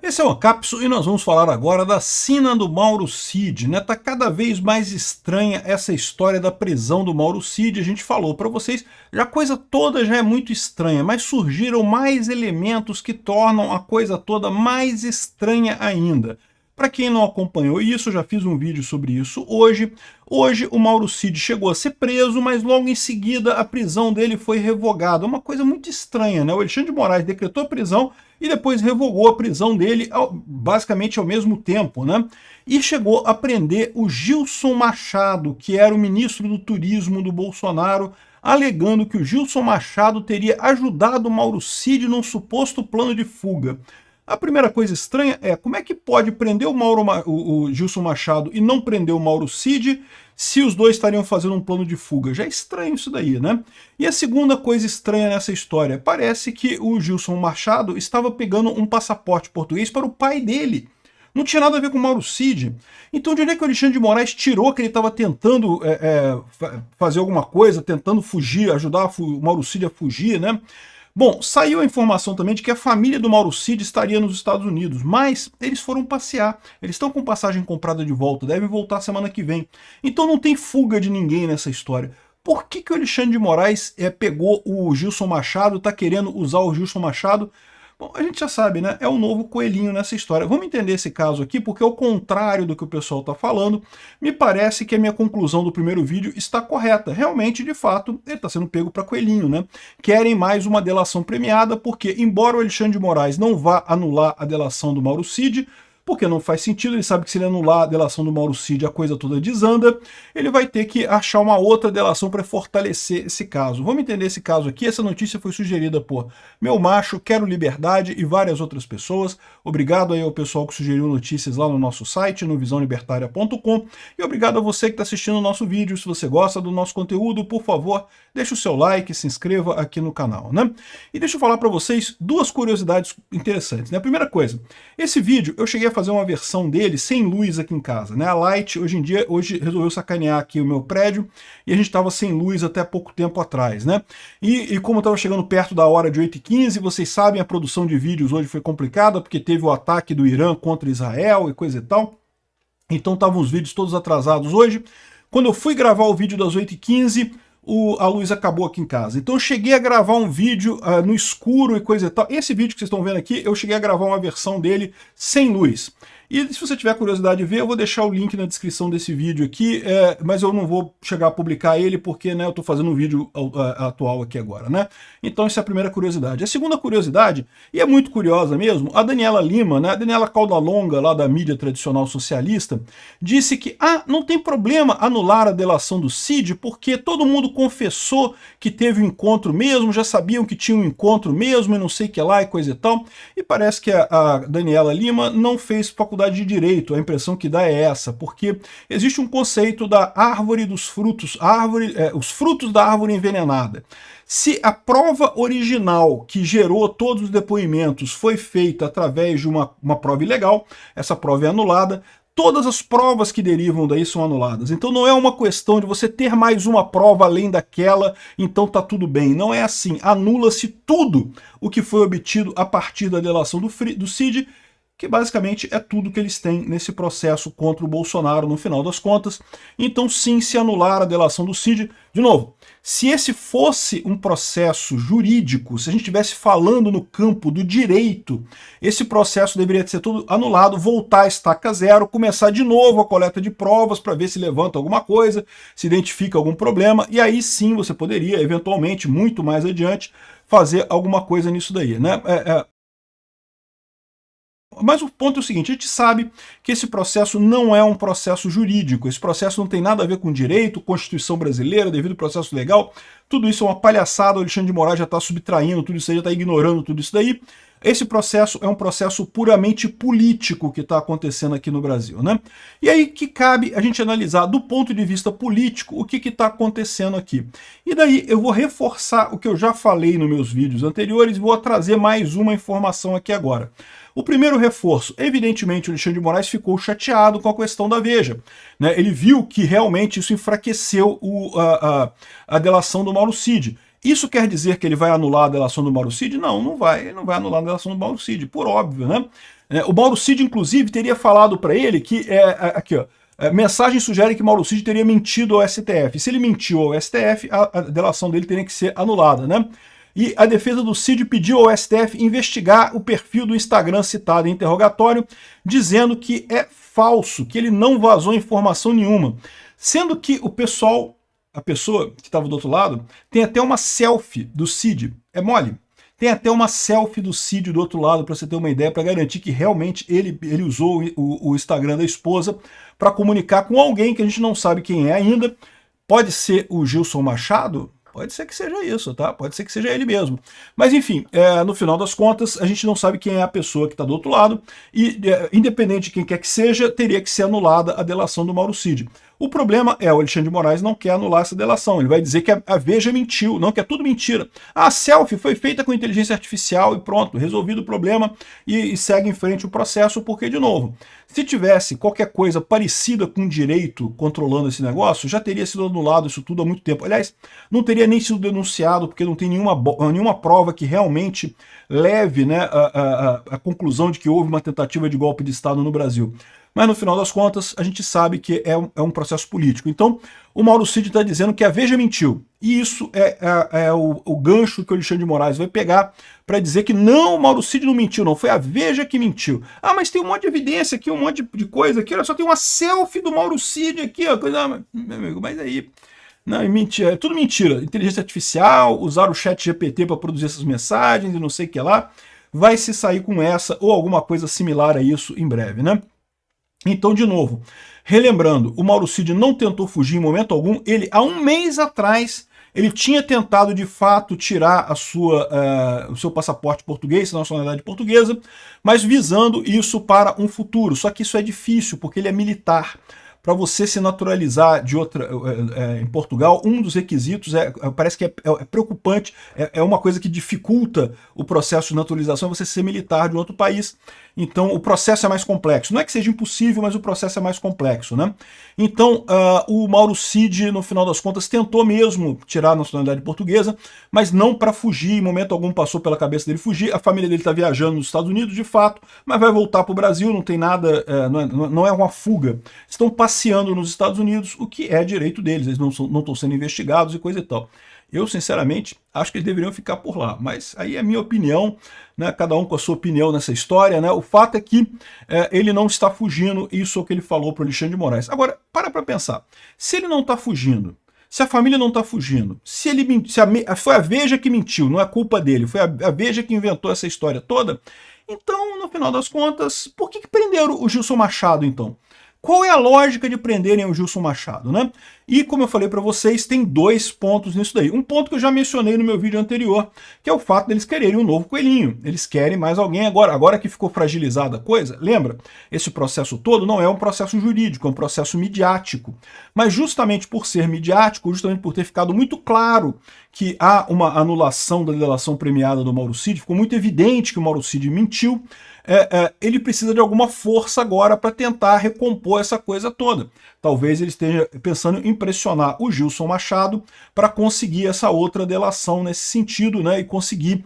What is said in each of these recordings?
Esse é o Ancapso e nós vamos falar agora da sina do Mauro Cid, né? Tá cada vez mais estranha essa história da prisão do Mauro Cid. A gente falou para vocês, a coisa toda já é muito estranha, mas surgiram mais elementos que tornam a coisa toda mais estranha ainda. Para quem não acompanhou isso, eu já fiz um vídeo sobre isso hoje. Hoje o Mauro Cid chegou a ser preso, mas logo em seguida a prisão dele foi revogada. Uma coisa muito estranha, né? O Alexandre de Moraes decretou a prisão e depois revogou a prisão dele basicamente ao mesmo tempo, né? E chegou a prender o Gilson Machado, que era o ministro do Turismo do Bolsonaro, alegando que o Gilson Machado teria ajudado o Mauro Cid num suposto plano de fuga. A primeira coisa estranha é como é que pode prender o Gilson Machado e não prender o Mauro Cid se os dois estariam fazendo um plano de fuga. Já é estranho isso daí, né? E a segunda coisa estranha nessa história, parece que o Gilson Machado estava pegando um passaporte português para o pai dele. Não tinha nada a ver com o Mauro Cid. Então de onde é que o Alexandre de Moraes tirou que ele estava tentando fazer alguma coisa, tentando fugir, ajudar o Mauro Cid a fugir, né? Bom, saiu a informação também de que a família do Mauro Cid estaria nos Estados Unidos, mas eles foram passear, eles estão com passagem comprada de volta, devem voltar semana que vem. Então não tem fuga de ninguém nessa história. Por que o Alexandre de Moraes pegou o Gilson Machado, está querendo usar o Gilson Machado? Bom, a gente já sabe, né? É o novo coelhinho nessa história. Vamos entender esse caso aqui, porque ao contrário do que o pessoal está falando, me parece que a minha conclusão do primeiro vídeo está correta. Realmente, de fato, ele está sendo pego para coelhinho, né? Querem mais uma delação premiada, porque, embora o Alexandre de Moraes não vá anular a delação do Mauro Cid, porque não faz sentido, ele sabe que se ele anular a delação do Mauro Cid, a coisa toda desanda, ele vai ter que achar uma outra delação para fortalecer esse caso. Vamos entender esse caso aqui. Essa notícia foi sugerida por Meu Macho, Quero Liberdade e várias outras pessoas. Obrigado aí ao pessoal que sugeriu notícias lá no nosso site, no visãolibertaria.com, e obrigado a você que está assistindo o nosso vídeo. Se você gosta do nosso conteúdo, por favor, deixe o seu like, se inscreva aqui no canal, né? E deixa eu falar para vocês duas curiosidades interessantes, né? A primeira coisa, esse vídeo eu cheguei a fazer uma versão dele sem luz aqui em casa, né? A Light hoje resolveu sacanear aqui o meu prédio e a gente estava sem luz até pouco tempo atrás, né? E como eu estava chegando perto da hora de 8h15, vocês sabem, a produção de vídeos hoje foi complicada porque teve o ataque do Irã contra Israel e coisa e tal. Então estavam os vídeos todos atrasados hoje. Quando eu fui gravar o vídeo das 8h15, a luz acabou aqui em casa. Então eu cheguei a gravar um vídeo no escuro e coisa e tal. Esse vídeo que vocês estão vendo aqui, eu cheguei a gravar uma versão dele sem luz. E se você tiver curiosidade de ver, eu vou deixar o link na descrição desse vídeo aqui, mas eu não vou chegar a publicar ele porque, né, eu estou fazendo um vídeo atual aqui agora, né? Então essa é a primeira curiosidade. A segunda curiosidade, e é muito curiosa mesmo, a Daniela Lima, né, a Daniela Caudalonga, lá da mídia tradicional socialista, disse que não tem problema anular a delação do Cid porque todo mundo confessou que teve um encontro mesmo, já sabiam que tinha um encontro mesmo e não sei o que lá e coisa e tal. E parece que a Daniela Lima não fez faculdade de Direito, a impressão que dá é essa, porque existe um conceito da árvore dos frutos, os frutos da árvore envenenada. Se a prova original que gerou todos os depoimentos foi feita através de uma prova ilegal, essa prova é anulada, todas as provas que derivam daí são anuladas. Então não é uma questão de você ter mais uma prova além daquela, então tá tudo bem. Não é assim. Anula-se tudo o que foi obtido a partir da delação do Cid, que basicamente é tudo que eles têm nesse processo contra o Bolsonaro no final das contas. Então sim, se anular a delação do Cid, de novo, se esse fosse um processo jurídico, se a gente estivesse falando no campo do direito, esse processo deveria ser todo anulado, voltar à estaca zero, começar de novo a coleta de provas para ver se levanta alguma coisa, se identifica algum problema, e aí sim você poderia, eventualmente, muito mais adiante, fazer alguma coisa nisso daí, né? Mas o ponto é o seguinte, a gente sabe que esse processo não é um processo jurídico, esse processo não tem nada a ver com direito, Constituição brasileira, devido ao processo legal, tudo isso é uma palhaçada, o Alexandre de Moraes já está subtraindo tudo isso aí, já está ignorando tudo isso daí. Esse processo é um processo puramente político que está acontecendo aqui no Brasil, né? E aí que cabe a gente analisar do ponto de vista político o que está acontecendo aqui. E daí eu vou reforçar o que eu já falei nos meus vídeos anteriores e vou trazer mais uma informação aqui agora. O primeiro reforço, evidentemente o Alexandre de Moraes ficou chateado com a questão da Veja, né? Ele viu que realmente isso enfraqueceu a delação do Mauro Cid. Isso quer dizer que ele vai anular a delação do Mauro Cid? Não, não vai. Ele não vai anular a delação do Mauro Cid, por óbvio, né? O Mauro Cid, inclusive, teria falado para ele que, aqui ó, mensagem sugere que Mauro Cid teria mentido ao STF. Se ele mentiu ao STF, a delação dele teria que ser anulada, né? E a defesa do Cid pediu ao STF investigar o perfil do Instagram citado em interrogatório, dizendo que é falso, que ele não vazou informação nenhuma. Sendo que o pessoal, a pessoa que estava do outro lado, tem até uma selfie do Cid. É mole? Tem até uma selfie do Cid do outro lado, para você ter uma ideia, para garantir que realmente ele usou o Instagram da esposa para comunicar com alguém que a gente não sabe quem é ainda. Pode ser o Gilson Machado? Pode ser que seja isso, tá? Pode ser que seja ele mesmo. Mas enfim, no final das contas, a gente não sabe quem é a pessoa que está do outro lado e, independente de quem quer que seja, teria que ser anulada a delação do Mauro Cid. O problema é o Alexandre de Moraes não quer anular essa delação. Ele vai dizer que a Veja mentiu, não, que é tudo mentira. A selfie foi feita com inteligência artificial e pronto, resolvido o problema e segue em frente o processo, porque, de novo, se tivesse qualquer coisa parecida com direito controlando esse negócio, já teria sido anulado isso tudo há muito tempo. Aliás, não teria nem sido denunciado, porque não tem nenhuma prova que realmente leve, né, a conclusão de que houve uma tentativa de golpe de Estado no Brasil. Mas no final das contas, a gente sabe que é um processo político. Então, o Mauro Cid está dizendo que a Veja mentiu. E isso é o gancho que o Alexandre de Moraes vai pegar para dizer que não, o Mauro Cid não mentiu, não, foi a Veja que mentiu. Ah, mas tem um monte de evidência aqui, um monte de coisa aqui, olha só, tem uma selfie do Mauro Cid aqui, ó, coisa, meu amigo, mas aí... Não, é mentira, é tudo mentira. Inteligência artificial, usar o chat GPT para produzir essas mensagens e não sei o que lá. Vai se sair com essa ou alguma coisa similar a isso em breve, né? Então, de novo, relembrando, o Mauro Cid não tentou fugir em momento algum. Ele, há um mês atrás, ele tinha tentado, de fato, tirar o seu passaporte português, a nacionalidade portuguesa, mas visando isso para um futuro. Só que isso é difícil, porque ele é militar. Para você se naturalizar de outra, em Portugal, um dos requisitos parece que é preocupante, é uma coisa que dificulta o processo de naturalização, você ser militar de um outro país. Então o processo é mais complexo. Não é que seja impossível, mas o processo é mais complexo, né? Então o Mauro Cid, no final das contas, tentou mesmo tirar a nacionalidade portuguesa, mas não para fugir, em momento algum passou pela cabeça dele fugir. A família dele está viajando nos Estados Unidos, de fato, mas vai voltar para o Brasil, não tem nada, não é uma fuga. Estão passeando nos Estados Unidos, o que é direito deles, eles não estão sendo investigados e coisa e tal. Eu, sinceramente, acho que eles deveriam ficar por lá, mas aí é a minha opinião, né? Cada um com a sua opinião nessa história, né? O fato é que ele não está fugindo, isso é o que ele falou para o Alexandre de Moraes. Agora, para pensar, se ele não está fugindo, se a família não está fugindo, se foi a Veja que mentiu, não é culpa dele, foi a Veja que inventou essa história toda, então, no final das contas, por que prenderam o Gilson Machado, então? Qual é a lógica de prenderem o Gilson Machado, né? E como eu falei para vocês, tem dois pontos nisso daí. Um ponto que eu já mencionei no meu vídeo anterior, que é o fato deles quererem um novo coelhinho. Eles querem mais alguém agora. Agora que ficou fragilizada a coisa, lembra? Esse processo todo não é um processo jurídico, é um processo midiático. Mas justamente por ser midiático, justamente por ter ficado muito claro que há uma anulação da delação premiada do Mauro Cid, ficou muito evidente que o Mauro Cid mentiu, ele precisa de alguma força agora para tentar recompor essa coisa toda. Talvez ele esteja pensando em pressionar o Gilson Machado para conseguir essa outra delação nesse sentido, né, e conseguir,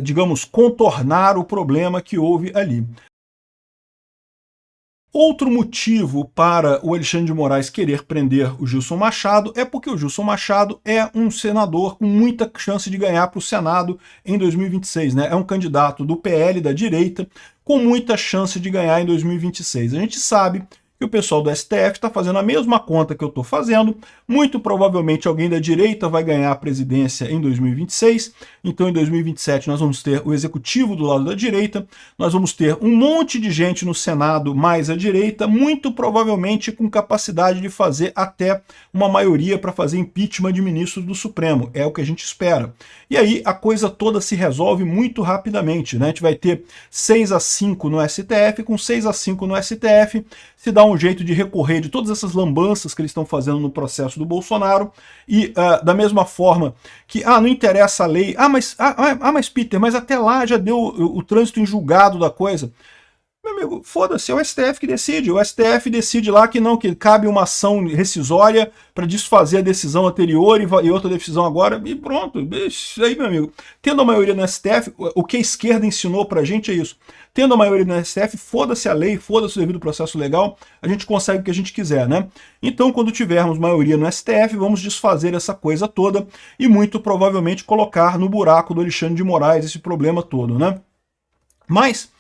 digamos, contornar o problema que houve ali. Outro motivo para o Alexandre de Moraes querer prender o Gilson Machado é porque o Gilson Machado é um senador com muita chance de ganhar para o Senado em 2026, né? É um candidato do PL, da direita, com muita chance de ganhar em 2026. A gente sabe que o pessoal do STF está fazendo a mesma conta que eu estou fazendo. Muito provavelmente alguém da direita vai ganhar a presidência em 2026. Então em 2027 nós vamos ter o executivo do lado da direita, nós vamos ter um monte de gente no Senado mais à direita, muito provavelmente com capacidade de fazer até uma maioria para fazer impeachment de ministros do Supremo. É o que a gente espera. E aí a coisa toda se resolve muito rapidamente, né? A gente vai ter 6-5 no STF, com 6-5 no STF, se dá um jeito de recorrer de todas essas lambanças que eles estão fazendo no processo do Bolsonaro, e da mesma forma que, não interessa a lei, mas Peter, mas até lá já deu o trânsito em julgado da coisa. Meu meu amigo, foda-se, é o STF que decide. O STF decide lá que não, que cabe uma ação rescisória para desfazer a decisão anterior e outra decisão agora, e pronto. Isso aí, meu amigo. Tendo a maioria no STF, o que a esquerda ensinou pra gente é isso. Tendo a maioria no STF, foda-se a lei, foda-se o devido processo legal, a gente consegue o que a gente quiser, né? Então, quando tivermos maioria no STF, vamos desfazer essa coisa toda e muito provavelmente colocar no buraco do Alexandre de Moraes esse problema todo, né? Mas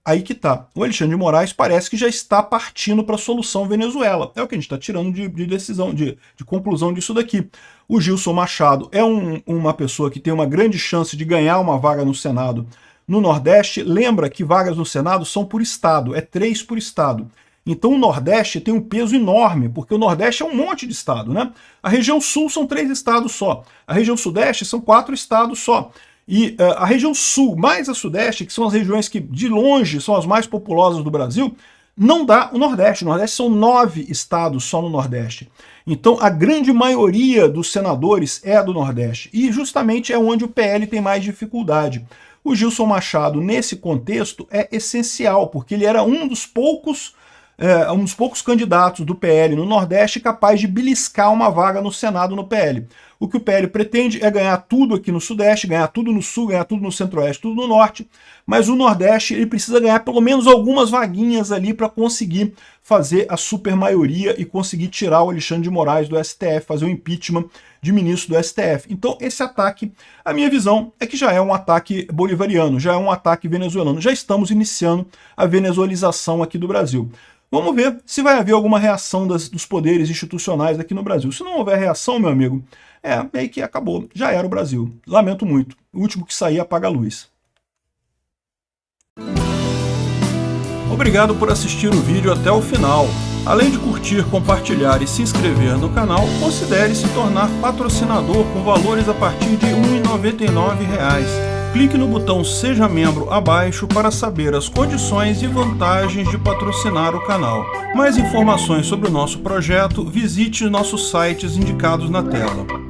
aí que tá. O Alexandre de Moraes parece que já está partindo para a solução Venezuela. É o que a gente está tirando de decisão, de conclusão disso daqui. O Gilson Machado é uma pessoa que tem uma grande chance de ganhar uma vaga no Senado no Nordeste. Lembra que vagas no Senado são por estado, é 3 por estado. Então o Nordeste tem um peso enorme, porque o Nordeste é um monte de estado, né? A região Sul são 3 estados só. A região Sudeste são 4 estados só. E a região Sul mais a Sudeste, que são as regiões que de longe são as mais populosas do Brasil, não dá o Nordeste. O Nordeste são 9 estados só no Nordeste. Então a grande maioria dos senadores é do Nordeste. E justamente é onde o PL tem mais dificuldade. O Gilson Machado, nesse contexto, é essencial, porque ele era um dos poucos candidatos do PL no Nordeste capaz de beliscar uma vaga no Senado no PL. O que o PL pretende é ganhar tudo aqui no Sudeste, ganhar tudo no Sul, ganhar tudo no Centro-Oeste, tudo no Norte, mas o Nordeste ele precisa ganhar pelo menos algumas vaguinhas ali para conseguir fazer a supermaioria e conseguir tirar o Alexandre de Moraes do STF, fazer o impeachment de ministro do STF. Então esse ataque, a minha visão é que já é um ataque bolivariano, já é um ataque venezuelano, já estamos iniciando a venezuelização aqui do Brasil. Vamos ver se vai haver alguma reação dos poderes institucionais aqui no Brasil. Se não houver reação, meu amigo, meio que acabou. Já era o Brasil. Lamento muito. O último que sair apaga a luz. Obrigado por assistir o vídeo até o final. Além de curtir, compartilhar e se inscrever no canal, considere se tornar patrocinador com valores a partir de R$ 1,99. Clique no botão Seja Membro abaixo para saber as condições e vantagens de patrocinar o canal. Mais informações sobre o nosso projeto, visite nossos sites indicados na tela.